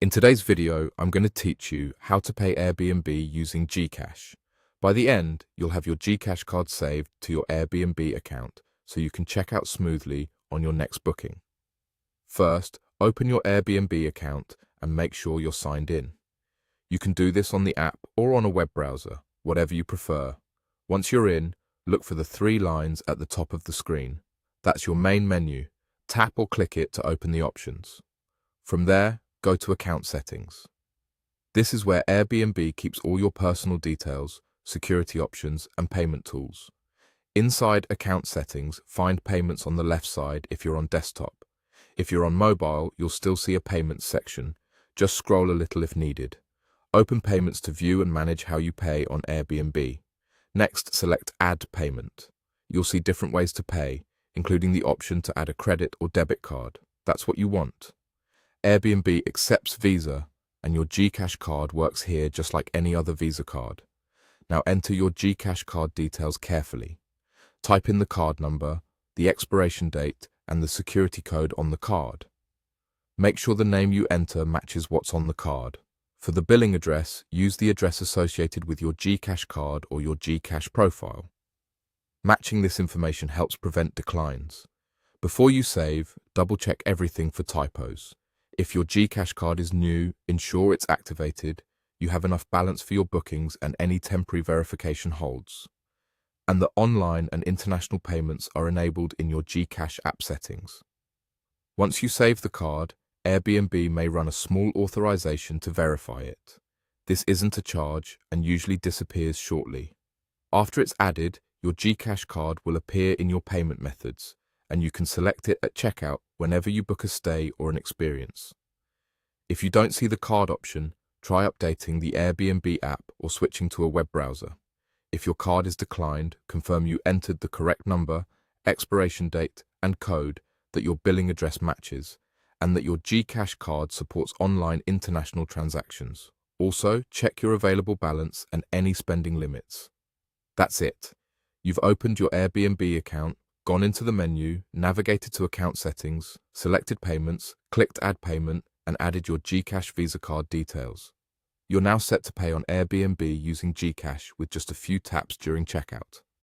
In today's video, I'm going to teach you how to pay Airbnb using Gcash. By the end, you'll have your Gcash card saved to your Airbnb account so you can check out smoothly on your next booking. First, open your Airbnb account and make sure you're signed in. You can do this on the app or on a web browser, whatever you prefer. Once you're in, look for the three lines at the top of the screen. That's your main menu. Tap or click it to open the options. From there, go to Account Settings. This is where Airbnb keeps all your personal details, security options, and payment tools. Inside Account Settings, find Payments on the left side if you're on desktop. If you're on mobile, you'll still see a Payments section. Just scroll a little if needed. Open Payments to view and manage how you pay on Airbnb. Next, select Add Payment. You'll see different ways to pay, including the option to add a credit or debit card. That's what you want. Airbnb accepts Visa, and your Gcash card works here just like any other Visa card. Now enter your Gcash card details carefully. Type in the card number, the expiration date, and the security code on the card. Make sure the name you enter matches what's on the card. For the billing address, use the address associated with your Gcash card or your Gcash profile. Matching this information helps prevent declines. Before you save, double-check everything for typos. If your Gcash card is new, ensure it's activated, you have enough balance for your bookings, and any temporary verification holds. And the online and international payments are enabled in your Gcash app settings. Once you save the card, Airbnb may run a small authorization to verify it. This isn't a charge and usually disappears shortly. After it's added, your Gcash card will appear in your payment methods, and you can select it at checkout whenever you book a stay or an experience. If you don't see the card option, try updating the Airbnb app or switching to a web browser. If your card is declined, confirm you entered the correct number, expiration date, and code, that your billing address matches, and that your Gcash card supports online international transactions. Also, check your available balance and any spending limits. That's it. You've opened your Airbnb account, gone into the menu, navigated to Account Settings, selected Payments, clicked Add Payment, and added your Gcash Visa card details. You're now set to pay on Airbnb using Gcash with just a few taps during checkout.